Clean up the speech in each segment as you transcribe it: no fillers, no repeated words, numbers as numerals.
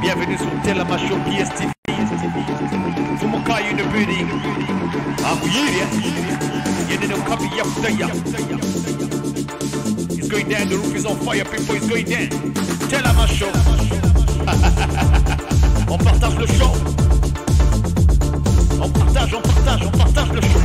Bienvenue sur Telamacho PSTV. Fumukai in the building. You didn't come here. It's going down, the roof is on fire, people, it's going down. Telamacho. On partage le show. On partage le show.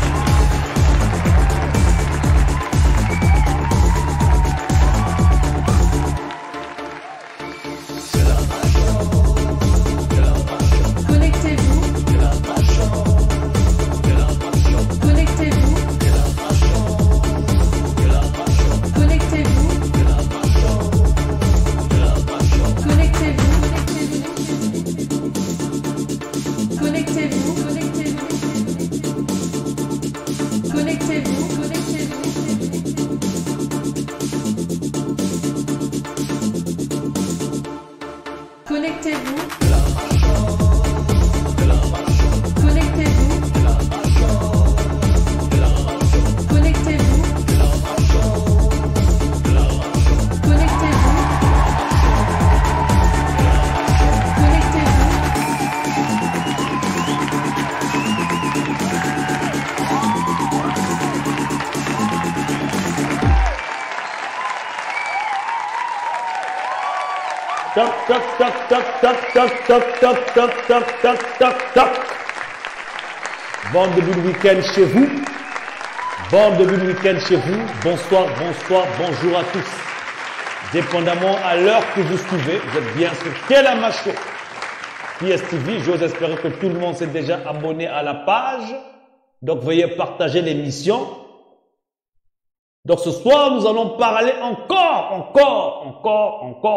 Bon début de week-end chez vous. Bon début de week-end chez vous. Bonsoir, bonjour à tous. Dépendamment à l'heure que vous suivez, vous êtes bien sur Telamacho PSTV. J'ose espérer que tout le monde s'est déjà abonné à la page. Donc veuillez partager l'émission. Donc ce soir, nous allons parler encore,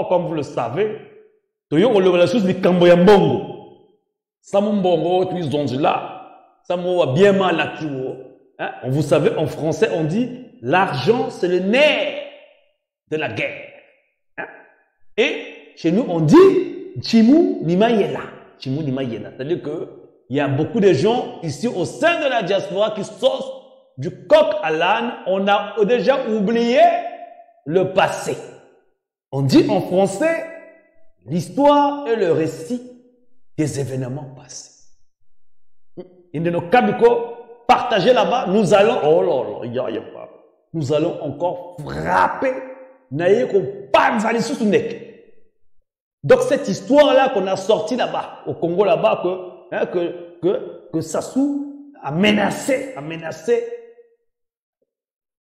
comme vous le savez. On vous savez, en français, on dit l'argent, c'est le nerf de la guerre. Et chez nous, on dit Chimu Nimayela. Chimu Nimayela. C'est-à-dire qu'il y a beaucoup de gens ici au sein de la diaspora qui sortent du coq à l'âne. On a déjà oublié le passé. On dit en français l'histoire et le récit des événements passés. Il y a nos cas partagés là-bas, nous allons, nous allons encore frapper. Donc cette histoire-là qu'on a sortie là-bas, au Congo là-bas, que Sassou a menacé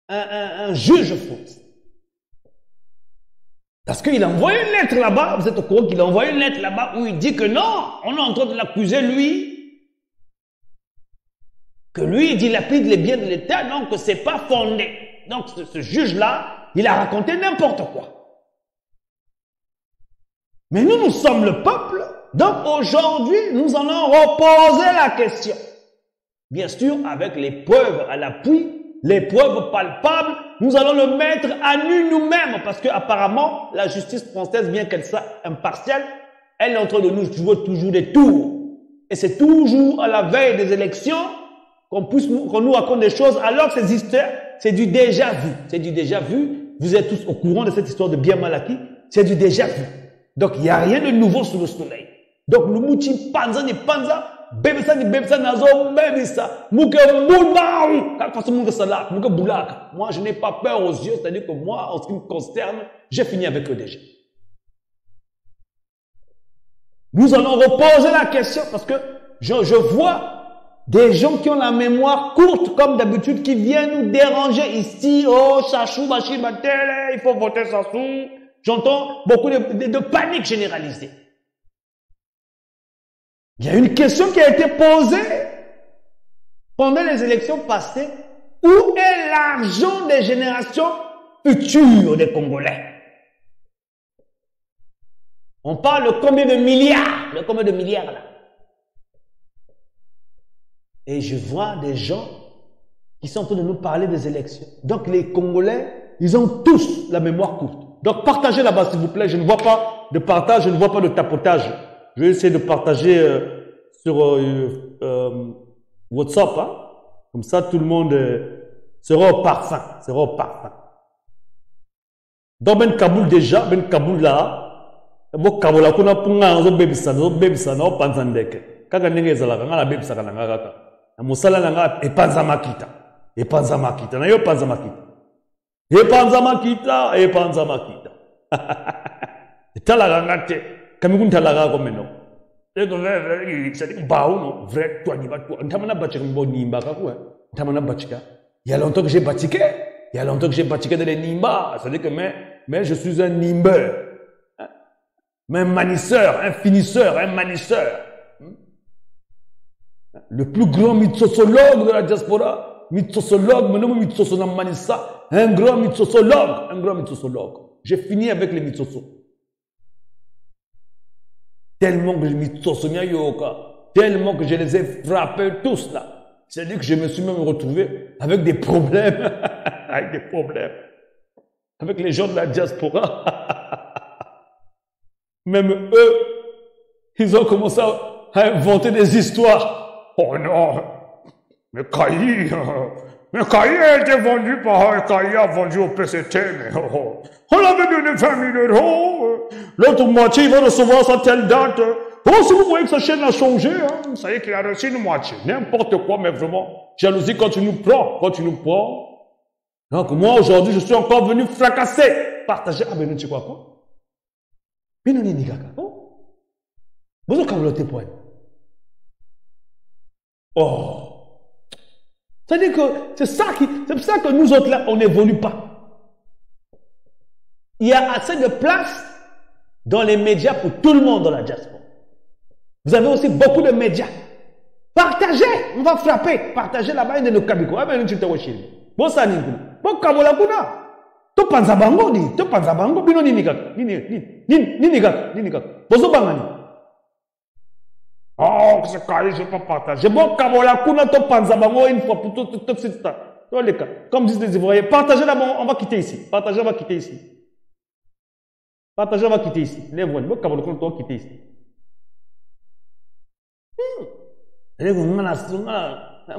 un juge français. Parce qu'il a envoyé une lettre là-bas, vous êtes au courant qu'il a envoyé une lettre là-bas où il dit que non, on est en train de l'accuser lui, que lui il dilapide les biens de l'État, donc que c'est pas fondé. Donc ce juge-là, il a raconté n'importe quoi. Mais nous sommes le peuple, donc aujourd'hui, nous allons reposer la question. Bien sûr, avec les preuves à l'appui, les preuves palpables, nous allons le mettre à nu nous-mêmes, parce que apparemment, la justice française, bien qu'elle soit impartiale, elle est en train de nous jouer toujours des tours. Et c'est toujours à la veille des élections qu'on nous raconte des choses, alors que ces histoires, c'est du déjà vu. C'est du déjà vu. Vous êtes tous au courant de cette histoire de bien mal acquis. C'est du déjà vu. Donc, il n'y a rien de nouveau sous le soleil. Donc, nous mouti panza ni panza, bebisa ni bebisa nazo bebisa. Mouke boulbaou. Quand façon mouke salak, mouke boulak. Moi, je n'ai pas peur aux yeux, c'est-à-dire que moi, en ce qui me concerne, j'ai fini avec eux déjà. Nous allons reposer la question parce que je vois des gens qui ont la mémoire courte, comme d'habitude, qui viennent nous déranger ici. Oh, Chachou, Bachi, Batele, il faut voter Sassou. J'entends beaucoup de panique généralisée. Il y a une question qui a été posée pendant les élections passées. Où est l'argent des générations futures des Congolais? On parle de combien de milliards? De combien de milliards là? Et je vois des gens qui sont en train de nous parler des élections. Donc les Congolais, ils ont tous la mémoire courte. Donc partagez là-bas s'il vous plaît. Je ne vois pas de partage, je ne vois pas de tapotage. Je vais essayer de partager sur WhatsApp. Hein? Comme ça tout le monde sera au parfum. Sera au parfum. Donc, ben Kaboul déjà, ben Kaboul là, bon Kaboul là, qu'on a pour un bébisa, non, panzandek. Kaka nenge zalaka, ngala bébisa kana ngaka. Na musala nanga epanza makita. Epanza makita, na yo panza makita. Epanza makita, epanza makita. Talaga ngate, kami talaga ko meno. Ego vrai, c'est baou, vrai, toi ni ba toi. Ntamana bachika mbonimba kakwa. Ntamana bachika. Il y a longtemps que j'ai batiqué. Il y a longtemps que j'ai pratiqué dans les nimbas. C'est-à-dire que mais je suis un nimbeur. Mais un manisseur, un finisseur, un manisseur. Le plus grand mythosologue de la diaspora. Mythosologue, mon nom est mythosologue manissa. Un grand mythosologue. Un grand mythosologue. J'ai fini avec les mythosos. Tellement que les mythosologues yoka. Tellement que je les ai frappés tous là. C'est-à-dire que je me suis même retrouvé avec des problèmes. Avec des problèmes. Avec les gens de la diaspora. Même eux, ils ont commencé à inventer des histoires. Oh non, mais Kayi a été vendu par Kayi a vendu au PCT, mais on avait donné 20 000 euros. L'autre moitié, il va recevoir sa telle date. Oh, si vous voyez que sa chaîne a changé, hein, ça y est qu'il a reçu une moitié. N'importe quoi, mais vraiment, jalousie quand tu nous prends. Donc, moi, aujourd'hui, je suis encore venu fracasser, partager. Ah, ben, tu sais quoi? Mais non, ni gaga. Oh. Vous avez le point. Oh. C'est-à-dire que c'est pour ça que nous autres là, on n'évolue pas. Il y a assez de place dans les médias pour tout le monde dans la diaspora. Vous avez aussi beaucoup de médias. Partagez, on va frapper. Partagez là-bas, il y a le Kabiko. Ah, ben, tu te vois chez lui. Bon, ça, ni bon, Kabola Kuna. To panza bango di, to panza bango bino ni nigaka, ni nigaka. Bozo bangani. Oh, c'est carré, je peux pas partager. Bon, Kabola Kuna, to panza bango une fois pour tout de suite. Comme disent les Ivoiriens, partagez là-bas, on va quitter ici. Partagez, on va quitter ici. Les Ivoiriens, bon, Kabola Kuna, on va quitter ici.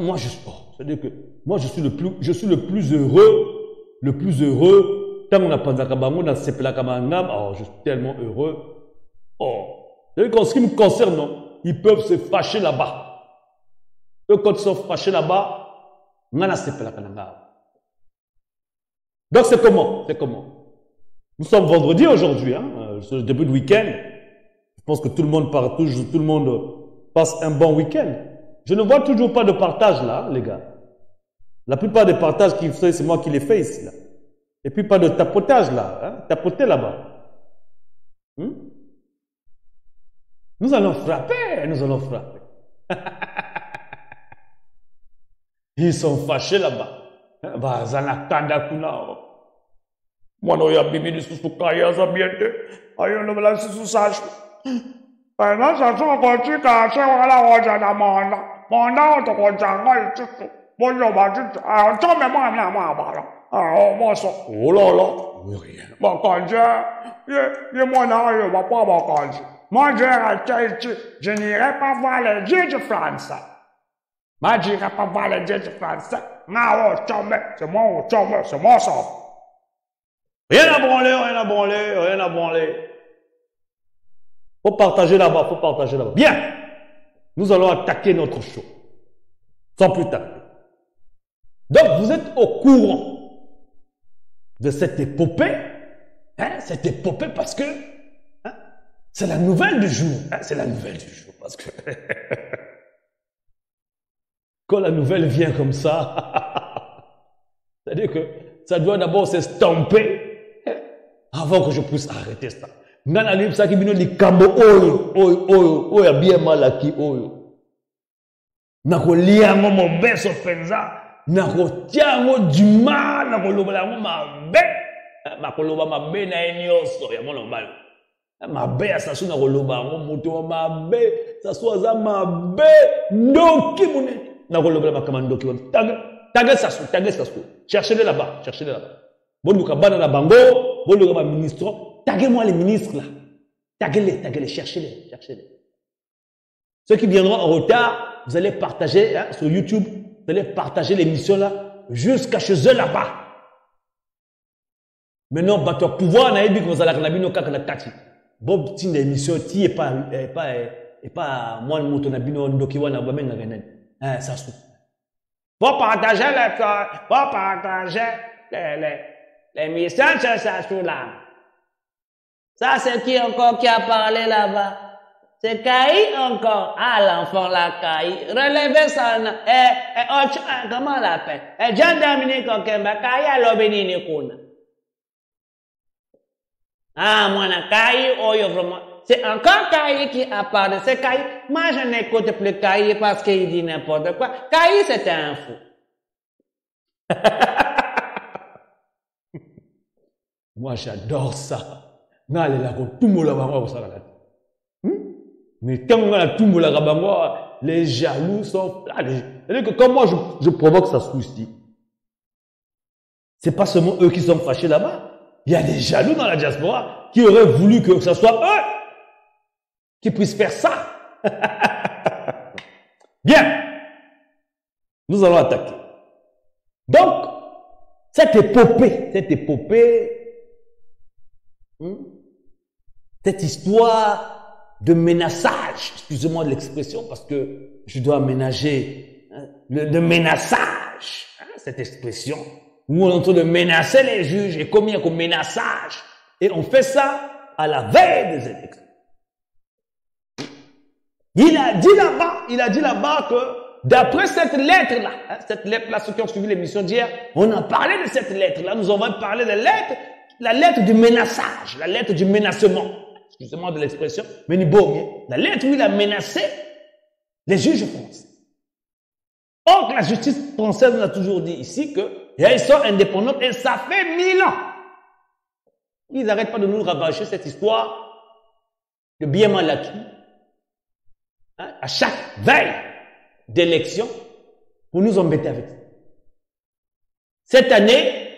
Moi, c'est-à-dire que moi, je suis le plus heureux. Tant qu'on a pas d'akabango, on a sepela kamangam. Oh, je suis tellement heureux. Oh, c'est-à-dire qu'en ce qui me concerne, non, ils peuvent se fâcher là-bas. Eux, quand ils sont fâchés là-bas, on a sepela kamangam. Donc, c'est comment? Nous sommes vendredi aujourd'hui, hein, c'est le début de week-end. Je pense que tout le monde passe un bon week-end. Je ne vois toujours pas de partage là, les gars. La plupart des partages qu'ils font, c'est moi qui les fais ici. Là. Et puis pas de tapotage là. Hein? Tapoter là-bas. Nous allons frapper. Ils sont fâchés là-bas. Moi, non, il y a bibi de sous-kaya, ça bientôt. Aïe, on va sous sache. Pendant ça, on continue à faire la roja d'amanda. Pendant on te rejoint, tu sais. Bon, je vais te dire, ah, tu m'as mal. Ah, moi, ça. Oh là là. Bon, quand je m'en arrive, pas quand je. Moi, je n'irai pas voir les dieux de France. Moi, je n'irai pas voir les dieux de France. Non, c'est moi, ça. Rien à branler. Faut partager là-bas. Bien. Nous allons attaquer notre show. Sans plus tarder. Donc, vous êtes au courant de cette épopée. Hein, cette épopée parce que hein, c'est la nouvelle du jour. Hein, parce que quand la nouvelle vient comme ça, c'est-à-dire que ça doit d'abord s'estomper avant que je puisse arrêter ça. Nana li ça qui bino li kambo oyo ya bien malaki oyo. Nako liango mo beso penza, nako tiango du mal, nako loba ngo mabe, nako loba mabe na enyoso ya mona mbalo. Mabe ça so nako loba ngo moto mabe, ça so za mabe ndoki mune. Nako loba makama ndoki won. Tagé ça so. Cherchez-le là-bas. Bon luka bana na bango, bon luka ba ministre. Taguez-moi les ministres là. Taguez-les, cherchez-les. Ceux qui viendront en retard, vous allez partager hein, sur YouTube, vous allez partager l'émission là jusqu'à chez eux là-bas. Maintenant, bateau pouvoir, n'a dit que vous allez la bino kaka na kati. Bob tin d'émission, ti et pas, moi, le moto na bino, ndoki wana, ba menga ganen. Ça sou. Pour partager l'émission, ça sou là. Ça, c'est qui encore qui a parlé là-bas? C'est Kaï encore. Ah, l'enfant là, Kaï. Relevez ça. Comment on l'appelle? Jean Dominique Okemba. Kaï a l'obéni Kuna. Ah, moi, Kaï, oh, vraiment. C'est encore Kaï qui a parlé. C'est Kaï. Moi, je n'écoute plus Kaï parce qu'il dit n'importe quoi. Kaï, c'était un fou. Moi, j'adore ça. Mais quand on a tout les jaloux sont là. C'est-à-dire que quand moi je provoque ça souci, c'est pas seulement eux qui sont fâchés là-bas. Il y a des jaloux dans la diaspora qui auraient voulu que ce soit eux qui puissent faire ça. Bien. Nous allons attaquer. Donc, cette épopée, cette histoire de ménaçage, excusez-moi de l'expression parce que je dois aménager de ménaçage, cette expression où on est en train de menacer les juges et comme il y a comme ménaçage et on fait ça à la veille des élections. Il a dit là-bas que d'après cette lettre-là, ceux qui ont suivi l'émission d'hier, on a parlé de cette lettre-là, nous avons parlé de la lettre du ménaçage, la lettre du menacement. Excusez-moi de l'expression, mais ni beau, la lettre où il a menacé les juges français. Or, la justice française nous a toujours dit ici qu'ils sont indépendants et ça fait 1000 ans. Ils n'arrêtent pas de nous ravager cette histoire de bien mal acquis. À chaque veille d'élection pour nous embêter avec ça. Cette année,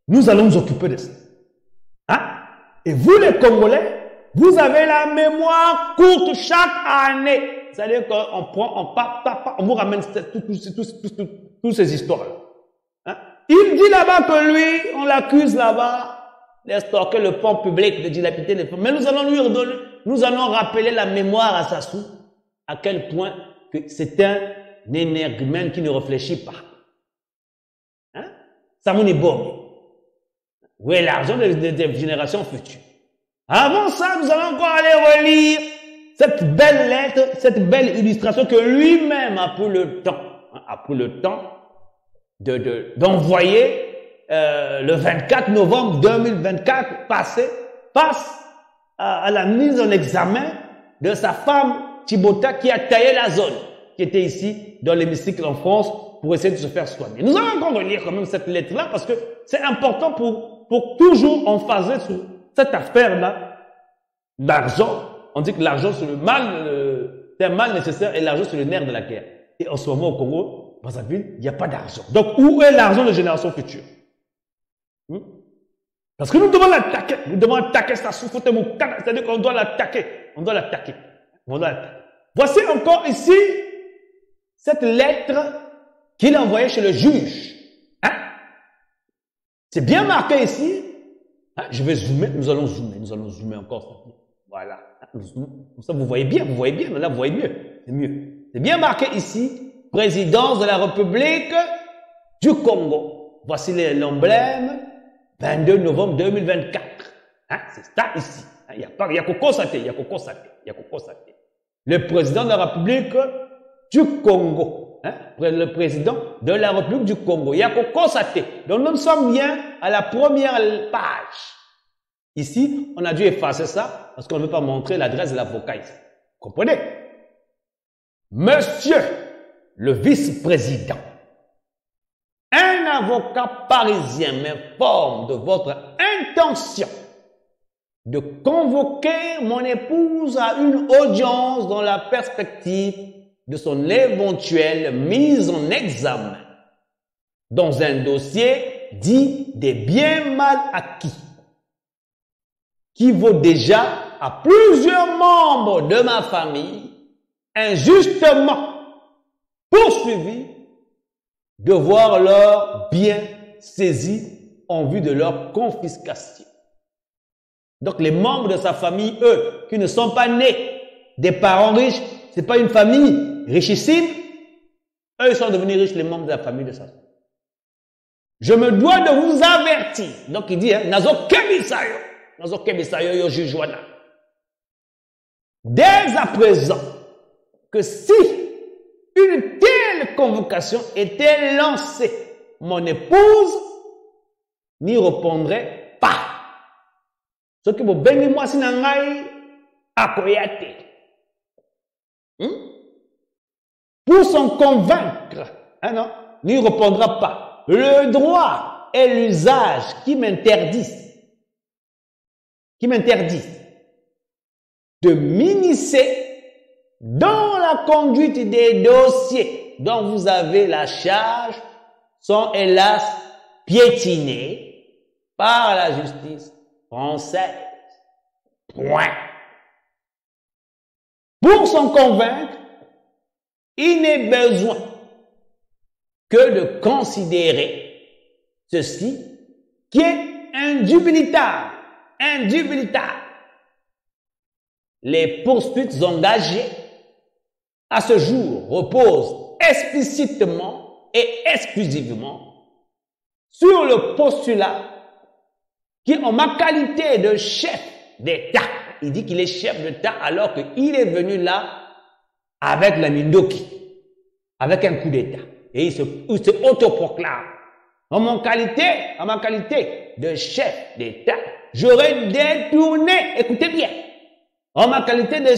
nous allons nous occuper de ça. Et vous les Congolais, vous avez la mémoire courte chaque année. C'est-à-dire qu'on vous ramène toutes ces histoires-là. Il dit là-bas que lui, on l'accuse là-bas d'estorquer le fonds public, de dilapider les fonds. Mais nous allons lui redonner, nous allons rappeler la mémoire à Sassou, à quel point que c'est un énergumène qui ne réfléchit pas. Ça m'en est bon. Où est l'argent des générations futures? Avant ça, nous allons encore aller relire cette belle lettre, cette belle illustration que lui-même a pris le temps, d'envoyer le 24 novembre 2024 passe à la mise en examen de sa femme Thibota qui a taillé la zone, qui était ici dans l'hémicycle en France pour essayer de se faire soigner. Nous allons encore relire quand même cette lettre-là parce que c'est important pour toujours emphaser sur cette affaire-là d'argent. On dit que l'argent c'est c'est un mal nécessaire et l'argent c'est le nerf de la guerre. Et en ce moment au Congo, Brazzaville, il n'y a pas d'argent. Donc où est l'argent des générations futures? Parce que nous devons l'attaquer. Nous devons attaquer ça sous côté mon canard. C'est-à-dire qu'on doit l'attaquer. On doit l'attaquer. Voici encore ici cette lettre qu'il a envoyée chez le juge. C'est bien marqué ici. Je vais zoomer. Nous allons zoomer encore. Voilà. Comme ça, vous voyez bien. Là, vous voyez mieux. C'est mieux. C'est bien marqué ici. Présidence de la République du Congo. Voici l'emblème. 22 novembre 2024. C'est ça ici. Il y a qu'à constater. Le président de la République du Congo. Le président de la République du Congo. Il y a qu'à constater. Donc nous sommes bien à la première page. Ici, on a dû effacer ça parce qu'on ne veut pas montrer l'adresse de l'avocat ici. Comprenez? Monsieur le vice-président, un avocat parisien m'informe de votre intention de convoquer mon épouse à une audience dans la perspective de son éventuelle mise en examen dans un dossier dit des biens mal acquis, qui vaut déjà à plusieurs membres de ma famille injustement poursuivis de voir leurs biens saisis en vue de leur confiscation. Donc les membres de sa famille, eux, qui ne sont pas nés des parents riches, c'est pas une famille richissime, eux ils sont devenus riches, les membres de la famille de sa famille. Je me dois de vous avertir. Donc il dit, nazo kebisayo, nazo kebisayo yo jujuana. Dès à présent, que si une telle convocation était lancée, mon épouse n'y répondrait pas. Ce qui vous bénit moi si nangai akoyate. Pour s'en convaincre, non, n'y répondra pas. Le droit et l'usage qui m'interdisent de m'initier dans la conduite des dossiers dont vous avez la charge sont hélas piétinés par la justice française. Point. Pour s'en convaincre, il n'est besoin que de considérer ceci qui est indubitable. Indubitable. Les poursuites engagées à ce jour reposent explicitement et exclusivement sur le postulat qui, en ma qualité de chef d'État, il dit qu'il est chef d'État alors qu'il est venu là avec la Mindoki, avec un coup d'État. Et il se autoproclame. En ma qualité de chef d'État, j'aurais détourné, écoutez bien, en ma qualité de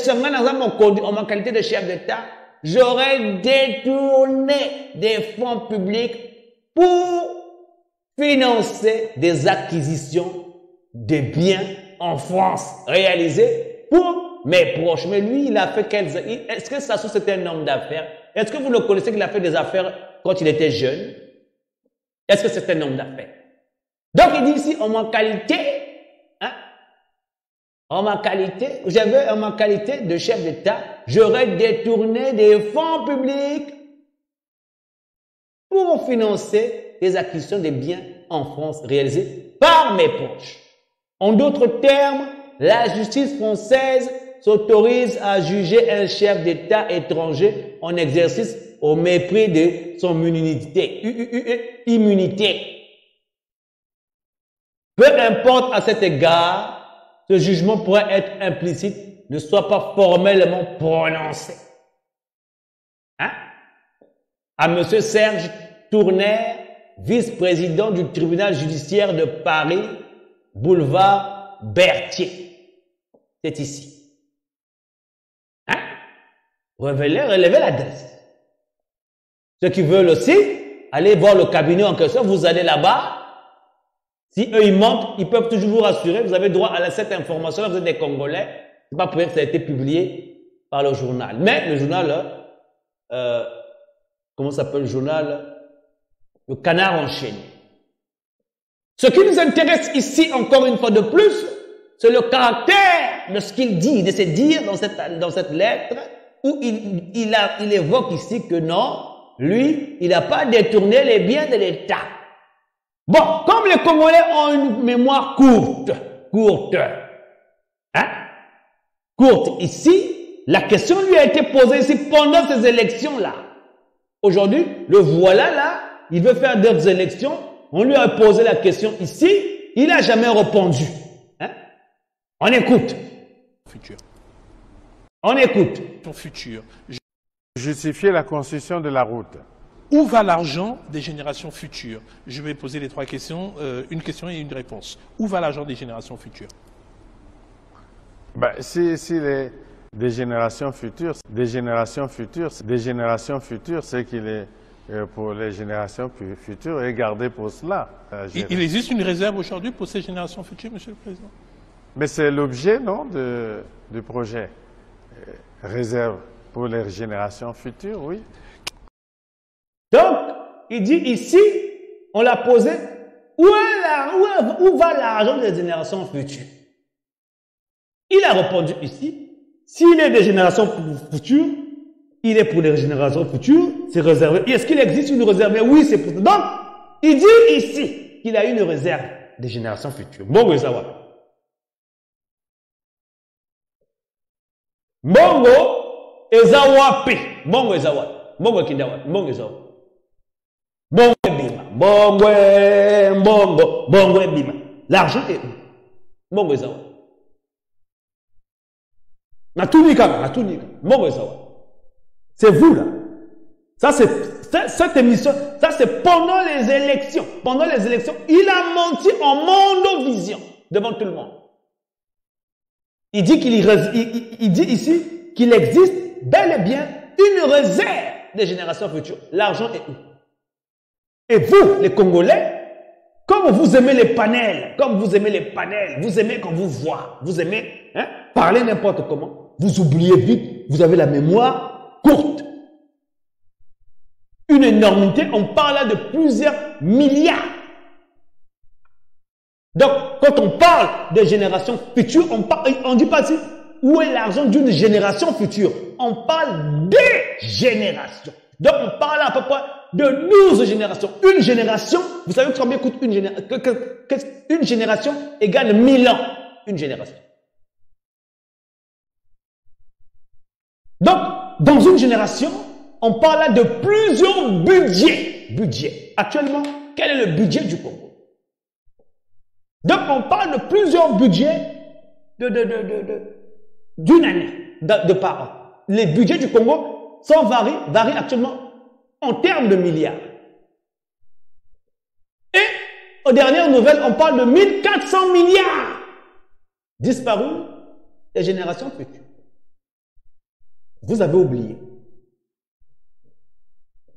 chef d'État, j'aurais détourné des fonds publics pour financer des acquisitions de biens en France réalisées pour mes proches. Mais lui, il a fait quelles... Est-ce que Sassou c'était un homme d'affaires? Est-ce que vous le connaissez qu'il a fait des affaires quand il était jeune? Est-ce que c'est un homme d'affaires? Donc il dit ici, en ma qualité de chef d'État, j'aurais détourné des fonds publics pour financer des acquisitions de biens en France réalisées par mes proches. En d'autres termes, la justice française s'autorise à juger un chef d'État étranger en exercice au mépris de son immunité. Peu importe à cet égard, ce jugement pourrait être implicite, ne soit pas formellement prononcé. À M. Serge Tournaire, vice-président du tribunal judiciaire de Paris, boulevard Berthier. C'est ici. Relevez l'adresse. Ceux qui veulent aussi, aller voir le cabinet en question, vous allez là-bas. Si eux, ils mentent, ils peuvent toujours vous rassurer. Vous avez droit à cette information. Vous êtes des Congolais. C'est pas pour rien que ça a été publié par le journal. Mais le journal, comment s'appelle le journal? Le Canard enchaîné. Ce qui nous intéresse ici, encore une fois de plus, c'est le caractère de ce qu'il dit, de se dire dans cette lettre, où il évoque ici que non, lui, il n'a pas détourné les biens de l'État. Bon, comme les Congolais ont une mémoire courte ici, la question lui a été posée ici pendant ces élections-là. Aujourd'hui, le voilà là, il veut faire d'autres élections, on lui a posé la question ici, il n'a jamais répondu. On écoute. Futur. On écoute. Ton futur. Justifier la construction de la route. Où va l'argent des générations futures? Je vais poser les trois questions, une question et une réponse. Où va l'argent des générations futures? Si des générations futures, c'est qu'il est pour les générations futures et garder pour cela. Il existe une réserve aujourd'hui pour ces générations futures, Monsieur le Président? Mais c'est l'objet, non, du projet. Réserve pour les générations futures, oui. Donc, il dit ici, on l'a posé, où va l'argent des générations futures? Il a répondu ici, s'il est des générations futures, il est pour les générations futures, c'est réservé. Est-ce qu'il existe une réserve? Oui, c'est pour ça. Donc, il dit ici, qu'il a une réserve des générations futures. Mbongo Ezawa. Mbongo Ezawa P. Mbongo Ezawa. Mbongo Kindawa. Mbongo Ezawa. Mbongo Ebima. Mbongo Ebima. L'argent est où? Mbongo Ezawa. Natunika. Mbongo Ezawa. C'est vous là. Ça c'est cette émission. Ça c'est pendant les élections. Pendant les élections, il a menti en Mondovision devant tout le monde. Il dit il dit ici qu'il existe bel et bien une réserve des générations futures. L'argent est où? Et vous, les Congolais, comme vous aimez les panels, vous aimez qu'on vous voit, vous aimez parler n'importe comment, vous oubliez vite, vous avez la mémoire courte. Une énormité, on parle là de plusieurs milliards. Donc, quand on parle des générations futures, on dit pas si où est l'argent d'une génération future. On parle des générations. Donc, on parle à peu près de 12 générations. Une génération, vous savez combien coûte une génération? Une génération égale 1000 ans. Une génération. Donc, dans une génération, on parle là de plusieurs budgets. Actuellement, quel est le budget du Congo? Donc, on parle de plusieurs budgets d'une année, de par an. Les budgets du Congo varient actuellement en termes de milliards. Et, aux dernières nouvelles, on parle de 1400 milliards disparus des générations futures. Vous avez oublié.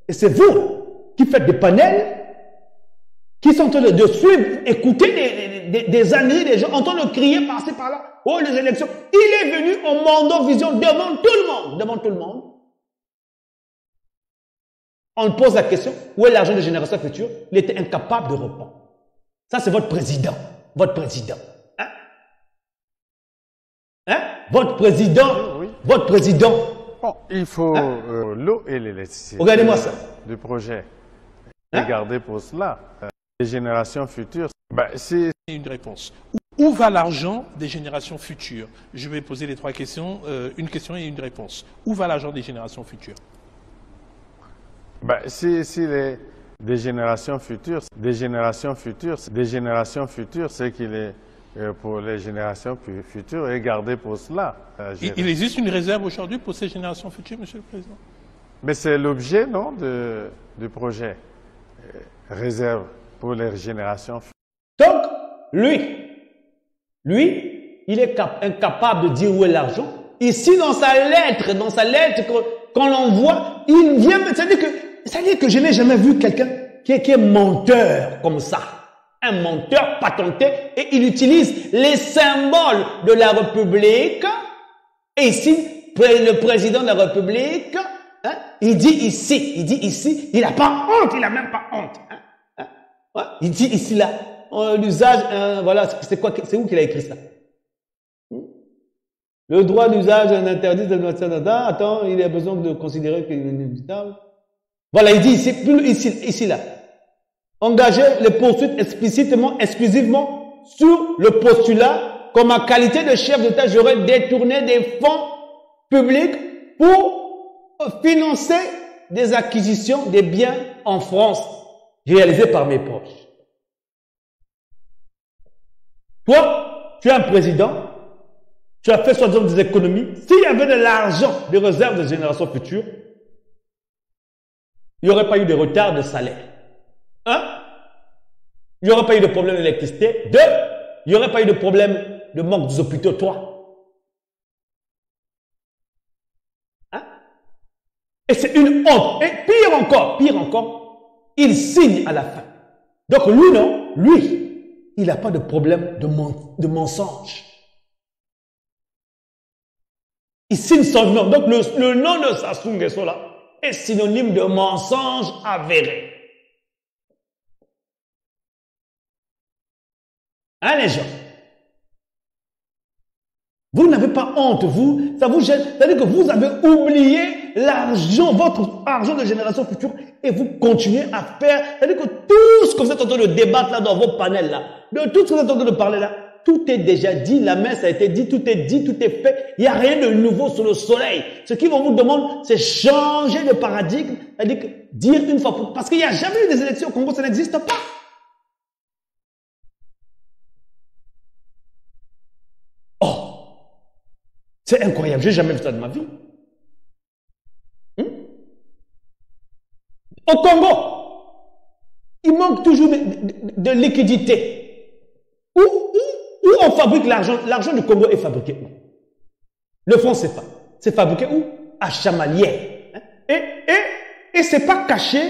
Et c'est vous qui faites des panels qui sont en train de suivre, écouter des années, des gens en train de crier par-ci, par-là. Oh, les élections. Il est venu au Mondovision devant tout le monde. On pose la question, où est l'argent des générations futures? Il était incapable de répondre. Ça, c'est votre président. Votre président. Votre président. Oui. Votre président. Bon, il faut l'eau et l'électricité. Regardez-moi ça. Du projet. Regardez pour cela. Les générations futures, c'est une réponse. Où va l'argent des générations futures? Je vais poser les trois questions, une question et une réponse. Où va l'argent des générations futures? si des générations futures, c'est qu'il est pour les générations futures et garder pour cela. Il existe une réserve aujourd'hui pour ces générations futures, Monsieur le Président? Mais c'est l'objet, non, du projet. Réserve pour les générations futures. Donc, lui, il est incapable de dire où est l'argent. Ici, dans sa lettre qu'on l'envoie, il vient, c'est-à-dire que je n'ai jamais vu quelqu'un qui est menteur comme ça. Un menteur patenté, et il utilise les symboles de la République. Et ici, le président de la République, il dit ici, il n'a pas honte, il n'a même pas honte. Il dit ici là, l'usage, voilà, c'est où qu'il a écrit ça? Le droit d'usage interdit de attends, il a besoin de considérer qu'il est inévitable. Voilà, il dit ici là. Engager les poursuites explicitement, exclusivement sur le postulat qu'en ma qualité de chef d'État, j'aurais détourné des fonds publics pour financer des acquisitions des biens en France réalisés par mes proches. Toi, tu es un président, tu as fait soi-disant des économies. S'il y avait de l'argent de réserve des générations futures, il n'y aurait pas eu de retard de salaire. Il n'y aurait pas eu de problème d'électricité. Deux, il n'y aurait pas eu de problème de manque des hôpitaux. Trois. Et c'est une honte. Et pire encore, il signe à la fin. Donc lui, il n'a pas de problème de mensonge. Il signe son nom. Donc le nom de Sassou Nguesso là est synonyme de mensonge avéré. Les gens. Vous n'avez pas honte, ça vous gêne. C'est-à-dire que vous avez oublié l'argent, votre argent de génération future, et vous continuez à faire, c'est-à-dire que tout ce que vous êtes en train de débattre là dans vos panels là, de tout ce que vous êtes en train de parler là, tout est déjà dit, la messe a été dit, tout est dit, tout est fait, il n'y a rien de nouveau sous le soleil. Ce qu'ils vont vous demander, c'est changer de paradigme, c'est-à-dire que dire une fois pour... Parce qu'il n'y a jamais eu des élections au Congo, ça n'existe pas. Oh, c'est incroyable, j'ai jamais vu ça de ma vie. Au Congo, il manque toujours de liquidité. Où on fabrique l'argent? L'argent du Congo est fabriqué où? Le franc CFA, c'est fabriqué où? À Chamalières. Et c'est pas caché,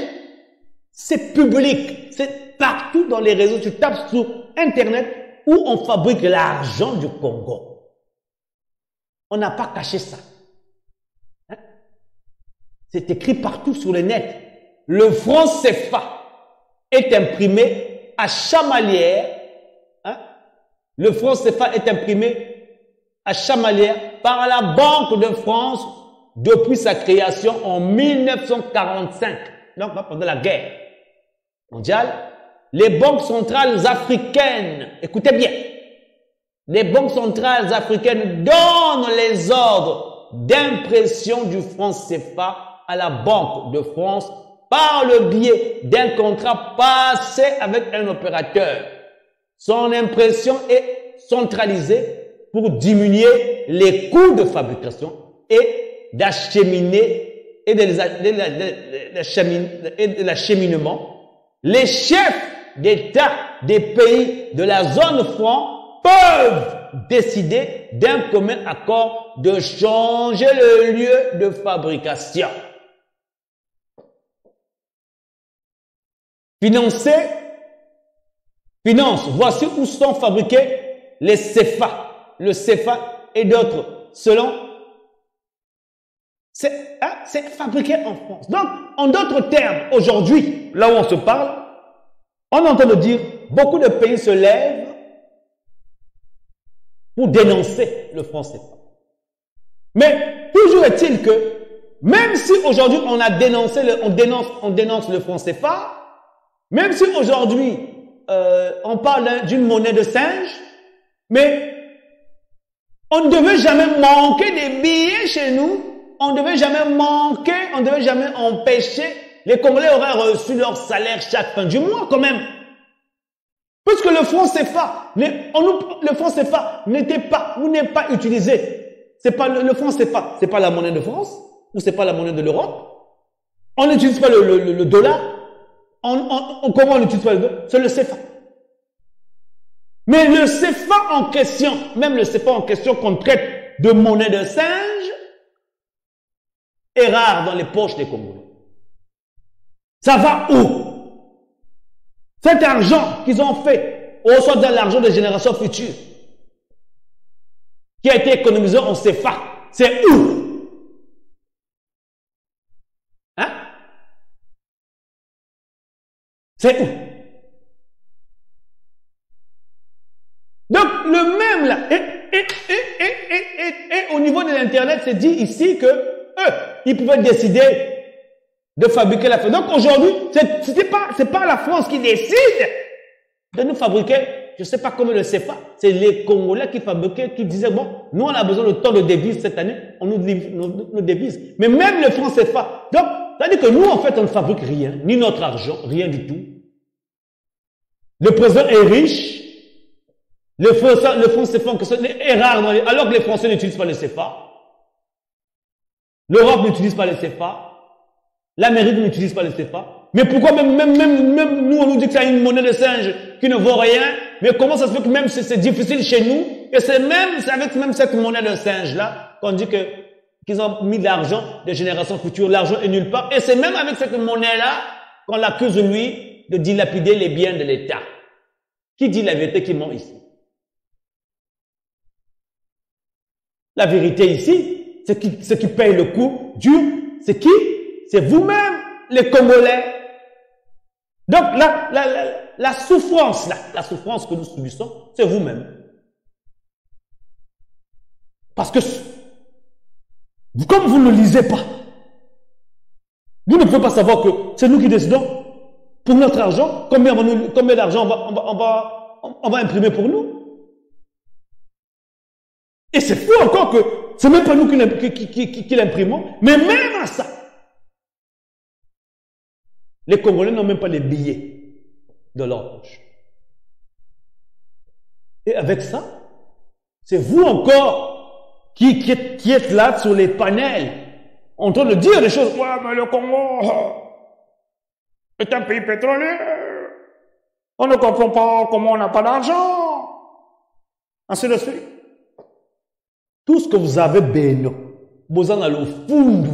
c'est public. C'est partout dans les réseaux. Tu tapes sur Internet où on fabrique l'argent du Congo. On n'a pas caché ça. C'est écrit partout sur le net. Le franc CFA est imprimé à Chamalières. Le franc CFA est imprimé à Chamalières par la Banque de France depuis sa création en 1945. Donc, pendant la guerre mondiale, les banques centrales africaines, écoutez bien, les banques centrales africaines donnent les ordres d'impression du franc CFA à la Banque de France par le biais d'un contrat passé avec un opérateur. Son impression est centralisée pour diminuer les coûts de fabrication et d'acheminer et de l'acheminement. Les chefs d'État des pays de la zone franc peuvent décider d'un commun accord de changer le lieu de fabrication. Finance, voici où sont fabriqués les CFA, le CFA et d'autres, selon, c'est fabriqué en France. Donc, en d'autres termes, aujourd'hui, là où on se parle, on est en train de dire, beaucoup de pays se lèvent pour dénoncer le franc CFA. Mais, toujours est-il que, même si aujourd'hui on a dénoncé, on dénonce le franc CFA, même si aujourd'hui, on parle d'une monnaie de singe, mais on ne devait jamais manquer des billets chez nous, on ne devait jamais manquer, on ne devait jamais empêcher, les Congolais auraient reçu leur salaire chaque fin du mois quand même. Parce que le franc CFA, le franc CFA n'était pas, ou n'est pas utilisé. C'est pas le franc CFA, c'est pas la monnaie de France, ou c'est pas la monnaie de l'Europe. On n'utilise pas le dollar. Comment on l'utilise pas le dollar? C'est le CFA. Mais le CFA en question, même le CFA en question qu'on traite de monnaie de singe, est rare dans les poches des Congolais. Ça va où? Cet argent qu'ils ont fait, ou soit dans l'argent des générations futures, qui a été économisé en CFA, c'est où? Hein? C'est où? Donc, le même là, et au niveau de l'Internet, c'est dit ici que eux, ils pouvaient décider de fabriquer la France. Donc aujourd'hui, c'est pas la France qui décide de nous fabriquer, je sais pas comment le CFA, c'est les Congolais qui fabriquaient, qui disaient, bon, nous on a besoin de tant de devises cette année, on nous livre nos devises. Mais même le franc CFA. Donc, c'est-à-dire que nous, en fait, on ne fabrique rien, ni notre argent, rien du tout. Le président est riche, le franc CFA est rare, alors que les Français n'utilisent pas le CFA. L'Europe n'utilise pas le CFA. L'Amérique n'utilise pas le CFA. Mais pourquoi même nous, on nous dit que c'est une monnaie de singe qui ne vaut rien. Mais comment ça se fait que même c'est difficile chez nous, et c'est avec même cette monnaie de singe-là qu'on dit qu'ils ont mis de l'argent des générations futures. L'argent est nulle part. Et c'est même avec cette monnaie-là qu'on l'accuse, lui, de dilapider les biens de l'État. Qui dit la vérité qui ment ici? La vérité ici, ce qui paye le coup dur, c'est qui? C'est vous-même, les Congolais. Donc, la souffrance, là, la souffrance que nous subissons, c'est vous-même. Parce que, comme vous ne lisez pas, Vous ne pouvez pas savoir que c'est nous qui décidons pour notre argent, combien d'argent on va imprimer pour nous. Et c'est fou encore que c'est même pas nous qui l'imprimons, mais même à ça, les Congolais n'ont même pas les billets de leur poche. Et avec ça, c'est vous encore qui êtes là sur les panels, en train de dire des choses. Ouais, mais le Congo est un pays pétrolier. On ne comprend pas comment on n'a pas d'argent. Ainsi de suite. Tout ce que vous avez, Beno, vous en avez le fundu.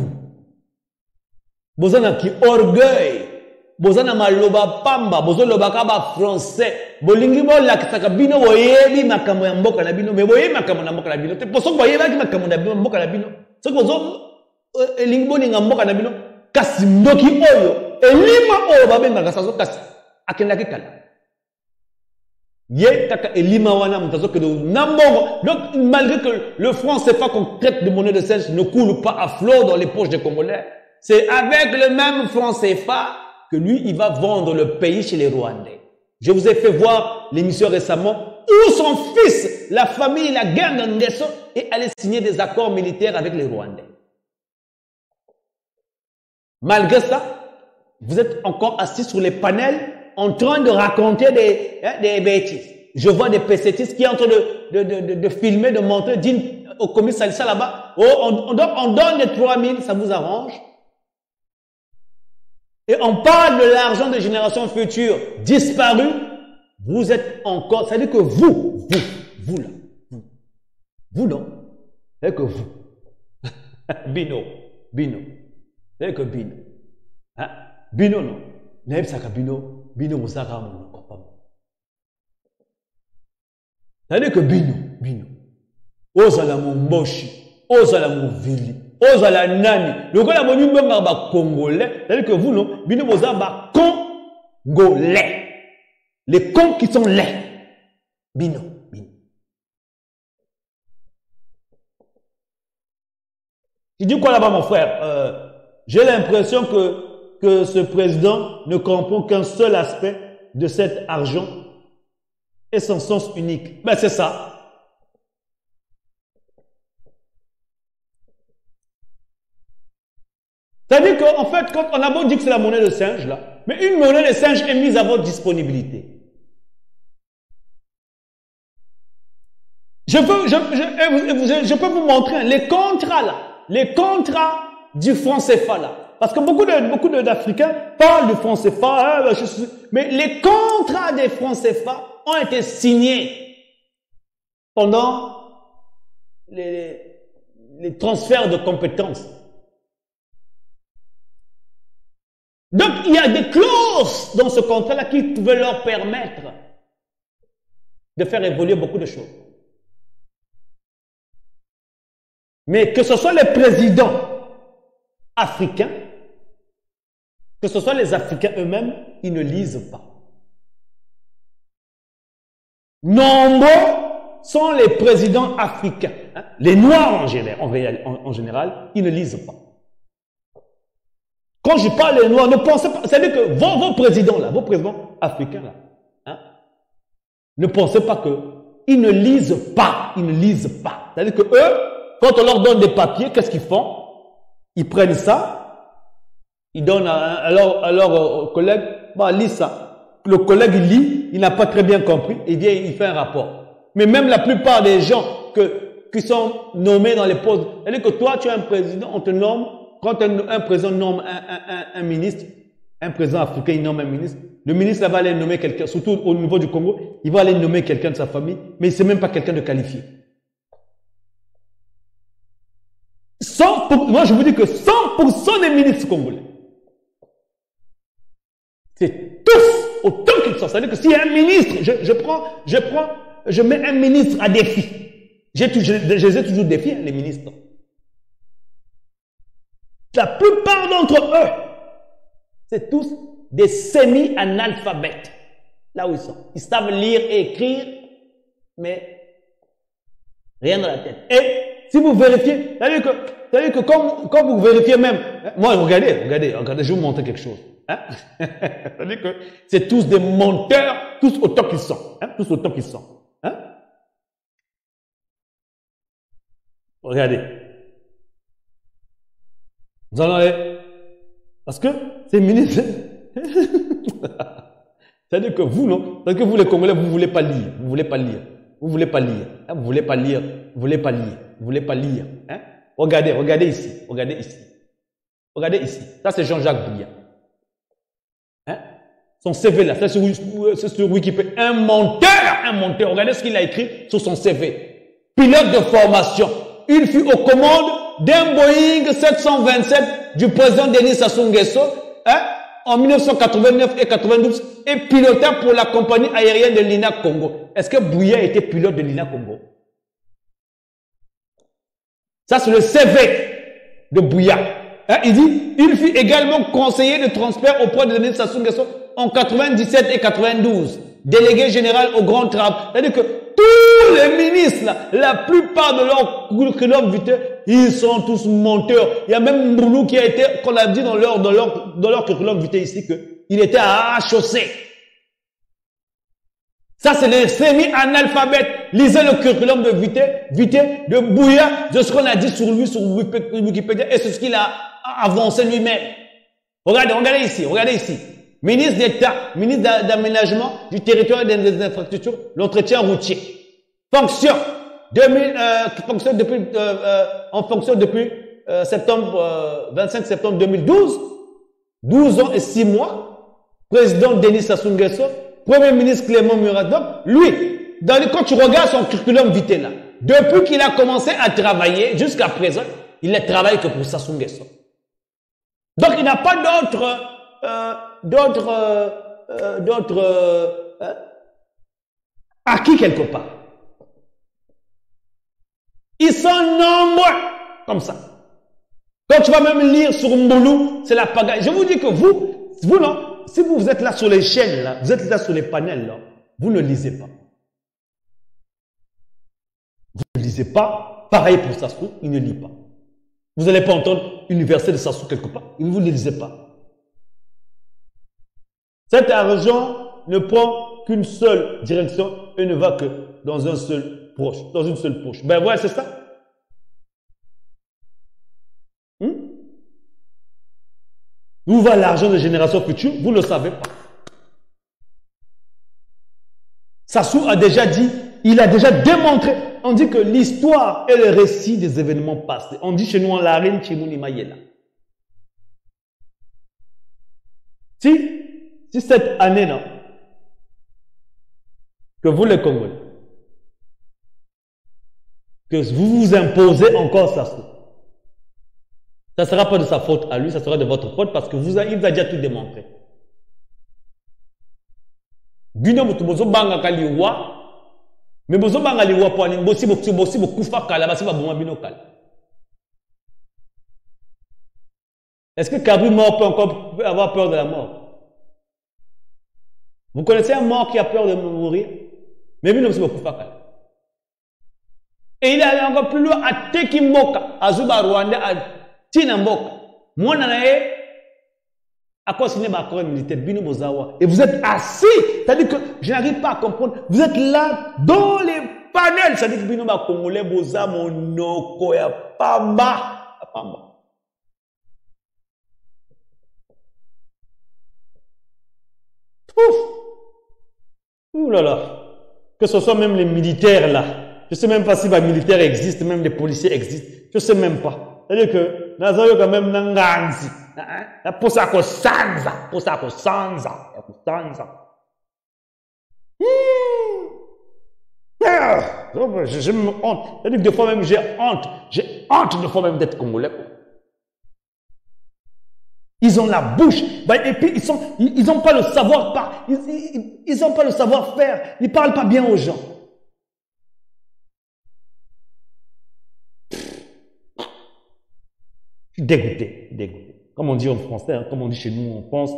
Vous en avez orgueil. Vous en avez maloba pamba. Vous en avez le français. Bolingi bo la kitaka bino boyebi makambo ya mboka na bino. Mais boyebi makambo na mboka na bino. Pour ça que boyebi makambo na mboka na bino. C'est que vous elingi bo ninga mboka na bino. Kasi ndoki oyo. Elima oyo babenga kasazo kasi. Akendaki kala. Ye kaka elima wana mtazo que nambongo. Donc malgré que le franc CFA qu'on traite de monnaie de singe ne coule pas à flot dans les poches des Congolais, c'est avec le même franc CFA que lui il va vendre le pays chez les Rwandais. Je vous ai fait voir l'émission récemment où son fils, la famille, la guerre d'Andesso est allé signer des accords militaires avec les Rwandais. Malgré ça, vous êtes encore assis sur les panels en train de raconter des bêtises. Je vois des PCTistes qui sont en train de filmer, de montrer, dire au commissariat ça là-bas, oh, on donne les 3000, ça vous arrange. Et on parle de l'argent des générations futures disparu. Vous êtes encore, ça veut dire que vous là, vous non, c'est que vous, Bino, c'est que Bino, hein? Bino non, n'aime ça que Bino mosaka mon papa. Ça veut dire que Bino, ozala mon moshi, ozala mon vili, ozala nani, le gars la moni mbonga ba congolais, ça veut dire que vous non, Bino mosaka ba congolais. Les cons qui sont laids. Bino. Tu dis quoi là-bas, mon frère? J'ai l'impression que ce président ne comprend qu'un seul aspect de cet argent et son sens unique. Ben, c'est ça. C'est-à-dire qu'en fait, quand on a beau dire que c'est la monnaie de singe, là, mais une monnaie de singe est mise à votre disponibilité. Je peux vous montrer les contrats là, les contrats du franc CFA là. Parce que beaucoup d'Africains parlent du franc CFA, mais les contrats des francs CFA ont été signés pendant les transferts de compétences. Donc, il y a des clauses dans ce contrat-là qui pouvaient leur permettre de faire évoluer beaucoup de choses. Mais que ce soit les présidents africains, que ce soit les Africains eux-mêmes, ils ne lisent pas. Nombreux sont les présidents africains. Hein? Les Noirs en général, ils ne lisent pas. Quand je parle des Noirs, ne pensez pas, c'est-à-dire que vos présidents là, vos présidents africains là, hein, ne pensez pas que ils ne lisent pas, C'est-à-dire que eux, quand on leur donne des papiers, qu'est-ce qu'ils font? Ils prennent ça, ils donnent à leur collègue, bah, lis ça. Le collègue il lit, il n'a pas très bien compris, il vient, il fait un rapport. Mais même la plupart des gens qui sont nommés dans les postes, c'est-à-dire que toi, tu es un président, on te nomme. Quand un président nomme un ministre, un président africain il nomme un ministre, le ministre va aller nommer quelqu'un, surtout au niveau du Congo, il va aller nommer quelqu'un de sa famille, mais il ne sait même pas quelqu'un de qualifié. Moi je vous dis que 100% des ministres congolais, c'est tous autant qu'ils sont. C'est-à-dire que s'il y a un ministre, je mets un ministre à défi. Je les ai toujours défiés, les ministres. La plupart d'entre eux, c'est tous des semi-analphabètes. Là où ils sont. Ils savent lire et écrire, mais rien dans la tête. Et si vous vérifiez, c'est-à-dire que c'est-à-dire que comme vous vérifiez même, moi, regardez, je vais vous montrer quelque chose. Hein? C'est-à-dire que c'est tous des menteurs, tous autant qu'ils sont. Hein? Tous autant qu'ils sont. Hein? Regardez. Vous en avez. Parce que ces ministres. C'est-à-dire que vous, non? Parce que vous, les Congolais, vous ne voulez pas lire. Vous ne voulez pas lire. Vous ne voulez pas lire. Hein? Vous ne voulez pas lire. Vous ne voulez pas lire. Vous ne voulez pas lire. Hein? Regardez ici. Regardez ici. Regardez ici. Ça, c'est Jean-Jacques Bouya. Hein? Son CV là, c'est sur Wikipédia. Un menteur. Regardez ce qu'il a écrit sur son CV. Pilote de formation. Il fut aux commandes d'un Boeing 727 du président Denis Sassou Nguesso, hein, en 1989 et 92 et piloté pour la compagnie aérienne de l'INA Congo. Est-ce que Bouya était pilote de l'INA Congo? Ça, c'est le CV de Bouya. Hein, il dit, il fut également conseiller de transfert auprès de Denis Sassou Nguesso en 97 et 92. Délégué général au grand travail. C'est-à-dire que tous les ministres, là, la plupart de leur curriculum vitae, ils sont tous menteurs. Il y a même Mboulou qui a été, qu'on a dit dans leur curriculum vitae ici, qu'il était à HOC. Ça, c'est les semi-analphabètes. Lisez le curriculum de vitae de Bouya, de ce qu'on a dit sur lui, sur Wikipédia, et c'est ce qu'il a avancé lui-même. Regardez ici. Ministre d'État, ministre d'aménagement du territoire et des infrastructures, l'entretien routier. Fonction depuis septembre, 25 septembre 2012, 12 ans et 6 mois. Président Denis Sassou Nguesso, Premier ministre Clément Muradov. Lui, quand tu regardes son curriculum vitae là, depuis qu'il a commencé à travailler jusqu'à présent, il ne travaille que pour Sassou Nguesso. Donc il n'a pas acquis quelque part. Ils sont nombreux comme ça. Quand tu vas même lire sur Mboulou, c'est la pagaille. Je vous dis que vous non, si vous êtes là sur les chaînes, là, vous êtes là sur les panels, là, vous ne lisez pas. Vous ne lisez pas. Pareil pour Sassou, il ne lit pas. Vous n'allez pas entendre l'université de Sassou quelque part. Vous ne lisez pas. Cet argent ne prend qu'une seule direction et ne va que dans une seule poche. Ben voilà, c'est ça. Où va l'argent des générations futures? Vous ne le savez pas. Sassou a déjà dit, il a déjà démontré. On dit que l'histoire est le récit des événements passés. On dit chez nous en Larine, Chimouni Mayela. Si cette année-là, que vous les Congolais, que vous vous imposez encore Sassou, ça ne sera pas de sa faute à lui, ça sera de votre faute parce que il vous a déjà tout démontré. Bino mutubozo banga kaliwa, mais bozo banga liwa po ani bosi bokufa kala basi ba boma bino kala. Est-ce que Kabri mort peut encore avoir peur de la mort? Vous connaissez un mort qui a peur de mourir? Mais bino bosi bokufa kala. Et il est allé encore plus loin à Tekimoka, à Zuba Rwanda, à Tinamboka. Moi, nanae, à quoi signer ma accord militaire, Bino Bozawa. Et vous êtes assis. C'est-à-dire que je n'arrive pas à comprendre. Vous êtes là, dans les panels. C'est-à-dire que Bino ma Congolais, Boza, Monoko, ya Pamba. Ouf. Ouh là là. Que ce soit même les militaires là. Je ne sais même pas si les militaires existent, même les policiers existent. Je ne sais même pas. C'est-à-dire que, Nazario quand même Nanganzi. Pour ça qu'on sanza. Je me honte. C'est-à-dire que des fois même j'ai honte. J'ai honte des fois même d'être Congolais. Ils ont la bouche. Et puis ils n'ont pas le savoir-faire. Ils n'ont pas le savoir-faire. Ils ne parlent pas bien aux gens. Je suis dégoûté. Comme on dit en français, hein, comme on dit chez nous en France,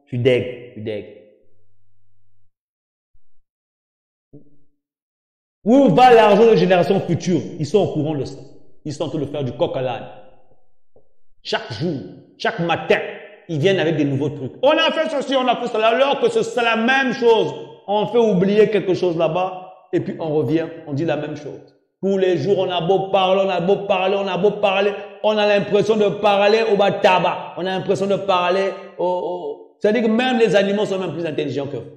je suis deg. Où va l'argent de génération future? Ils sont au courant de ça. Ils sont en train de faire du coq à l'âne. Chaque jour, chaque matin, ils viennent avec des nouveaux trucs. On a fait ceci, on a fait cela, alors que c'est la même chose. On fait oublier quelque chose là-bas, et puis on revient, on dit la même chose. Tous les jours, on a beau parler, on a beau parler, on a beau parler, on a l'impression de parler au bas tabac. On a l'impression de parler au... C'est-à-dire que même les animaux sont même plus intelligents que vous.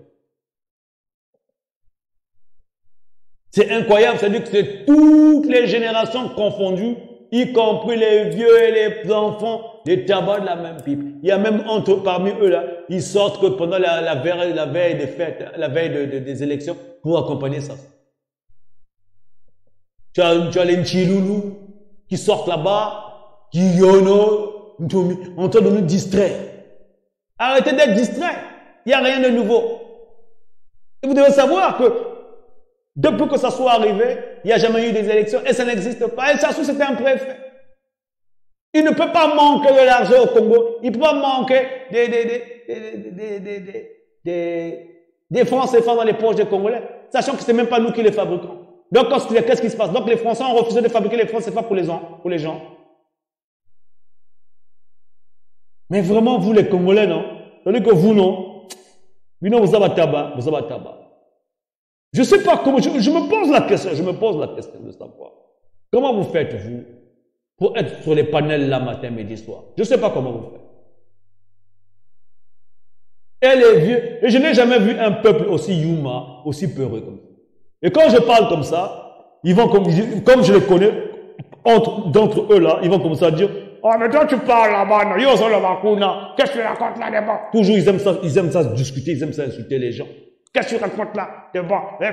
C'est incroyable, c'est-à-dire que c'est toutes les générations confondues, y compris les vieux et les enfants, les tabacs de la même pipe. Il y a même parmi eux là, ils sortent que pendant la veille des fêtes, la veille des élections, pour accompagner ça. Tu as les Nchiloulou qui sortent là-bas, qui yono, en train de nous distraire. Arrêtez d'être distraits. Il n'y a rien de nouveau. Et vous devez savoir que depuis que ça soit arrivé, il n'y a jamais eu des élections et ça n'existe pas. Et ça, c'était un préfet. Il ne peut pas manquer de l'argent au Congo. Il ne peut pas manquer des francs CFA dans les poches des Congolais, sachant que ce n'est même pas nous qui les fabriquons. Donc, qu'est-ce qui se passe? Donc, les Français ont refusé de fabriquer les francs CFA pour les gens. Mais vraiment, vous les Congolais, non? C'est-à-dire que vous, non? Vous avez tabac. Je ne sais pas comment, je me pose la question de savoir. Comment vous faites, vous, pour être sur les panels là, matin, midi, soir? Je ne sais pas comment vous faites. Et les vieux, et je n'ai jamais vu un peuple aussi yuma, aussi peureux comme ça. Et quand je parle comme ça, ils vont comme je les connais, d'entre eux là, ils vont commencer à dire, oh, mais toi tu parles là-bas, non, yo, ça le vacuna, qu'est-ce que tu racontes là-bas? Toujours, ils aiment ça discuter, ils aiment ça insulter les gens. Qu'est-ce que tu racontes là?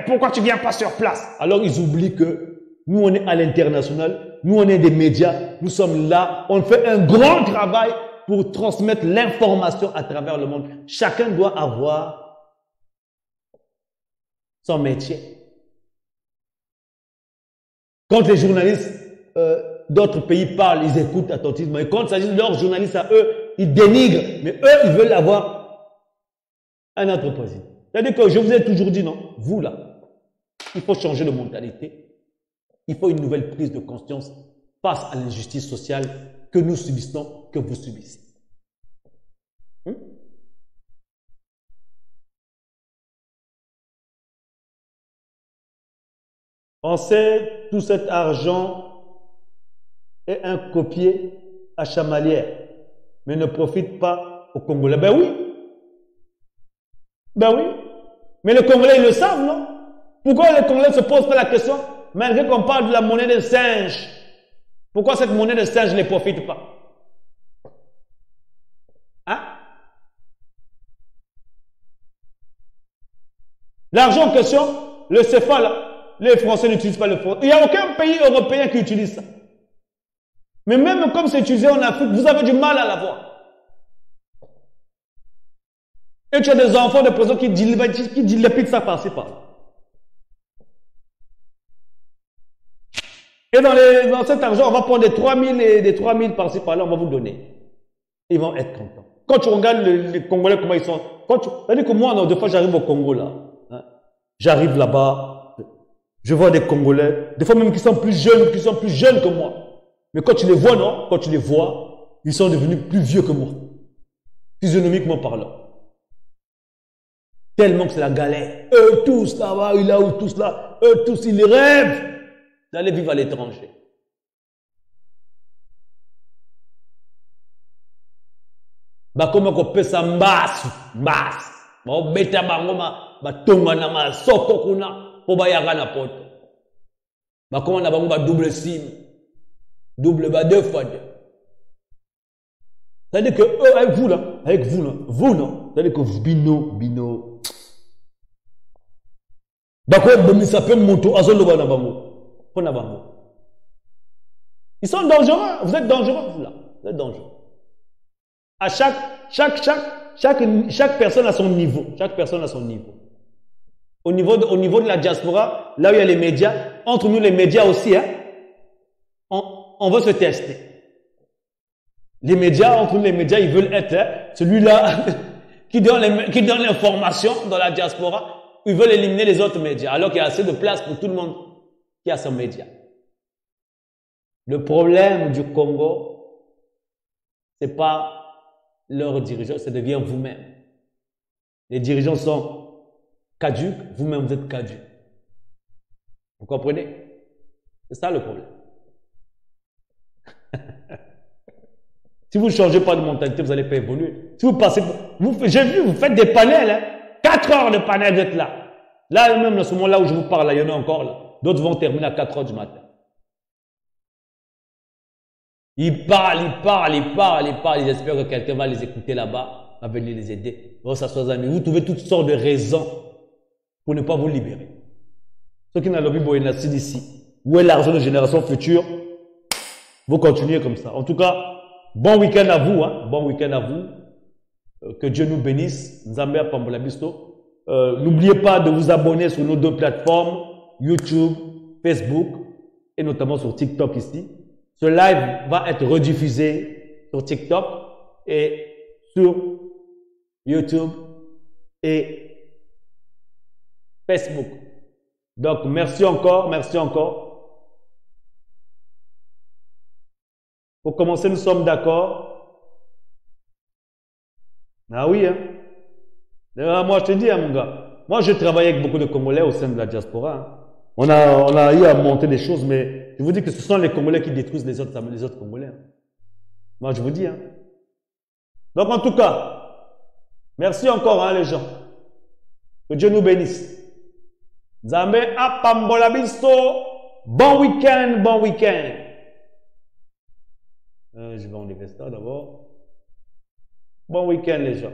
Pourquoi tu viens pas sur place? Alors ils oublient que nous on est à l'international, nous on est des médias, nous sommes là, on fait un grand travail pour transmettre l'information à travers le monde. Chacun doit avoir son métier. Quand les journalistes d'autres pays parlent, ils écoutent attentivement. Et quand il s'agit de leurs journalistes à eux, ils dénigrent. Mais eux, ils veulent avoir un autre président. C'est-à-dire que je vous ai toujours dit, non, vous là, il faut changer de mentalité. Il faut une nouvelle prise de conscience face à l'injustice sociale que nous subissons, que vous subissez. On sait tout cet argent est un copier à chamalière, mais ne profite pas aux Congolais. Ben oui. Mais les Congolais, ils le savent, non? Pourquoi les Congolais ne se posent pas la question, malgré qu'on parle de la monnaie de singe? Pourquoi cette monnaie de singe ne les profite pas? Hein? L'argent en question, le CFA, là, les Français n'utilisent pas le franc. Il n'y a aucun pays européen qui utilise ça. Mais même comme c'est utilisé en Afrique, vous avez du mal à l'avoir. Et tu as des enfants de prison qui dilapident ça par-ci par-là. Et dans cet argent, on va prendre des 3000 et des 3000 par-ci par-là, on va vous donner. Ils vont être contents. Quand tu regardes les Congolais, comment ils sont. C'est-à-dire que moi, non, des fois, j'arrive au Congo, là. Hein, j'arrive là-bas, je vois des Congolais, des fois même qui sont plus jeunes que moi. Mais quand tu les vois, non, quand tu les vois, ils sont devenus plus vieux que moi. Physionomiquement parlant. Tellement que c'est la galère. Eux tous là-bas, tous là, eux tous, ils rêvent d'aller vivre à l'étranger. Bah comment qu'on peut ça masse. Bah beta bangoma, bah tonga na ma soko kuna, po ba yaga na poto. Bah comment on a bango ba double sim. Double bah 2 fois 2. C'est-à-dire que eux, avec vous là, vous non, c'est-à-dire que vous bino. D'accord, mais ça peut monter à zone de bango. Ils sont dangereux, vous êtes dangereux, vous là, vous êtes dangereux. À chaque personne a son niveau, Au niveau de la diaspora, là où il y a les médias, entre nous les médias aussi, hein, on veut se tester. Les médias, entre nous les médias, ils veulent être celui-là qui donne l'information dans la diaspora. Ils veulent éliminer les autres médias, alors qu'il y a assez de place pour tout le monde qui a son média. Le problème du Congo, Ce n'est pas leurs dirigeants, ça devient vous-même. Les dirigeants sont caducs, vous-même vous êtes caducs. Vous comprenez? C'est ça le problème. Si vous ne changez pas de mentalité, vous n'allez pas évoluer. Si vous passez, j'ai vu, vous faites des panels, hein? 4 heures de panel d'être là. Là, même à ce moment-là où je vous parle, là, il y en a encore là. D'autres vont terminer à 4 heures du matin. Ils parlent, ils espèrent que quelqu'un va les écouter là-bas, va venir les aider. Bon, ça soit amis. Vous trouvez toutes sortes de raisons pour ne pas vous libérer. Ceux qui n'ont pas vu ici, où est l'argent de génération future? Vous continuez comme ça. En tout cas, bon week-end à vous, hein? Bon week-end à vous. Que Dieu nous bénisse. Nzambe Apambola Bisto. N'oubliez pas de vous abonner sur nos 2 plateformes, YouTube, Facebook, et notamment sur TikTok ici. Ce live va être rediffusé sur TikTok et sur YouTube et Facebook. Donc, merci encore, merci encore. Pour commencer, nous sommes d'accord. Ah oui, hein. Moi, je te dis, hein, mon gars. Moi, je travaille avec beaucoup de Congolais au sein de la diaspora. Hein. On a eu à monter des choses, mais je vous dis que ce sont les Congolais qui détruisent les autres Congolais. Hein. Moi, je vous dis. Hein. Donc, en tout cas, merci encore, hein, les gens. Que Dieu nous bénisse. Nzambe Apambola Bisto. Bon week-end, bon week-end. Je vais en investir d'abord. Bon week-end, les gens.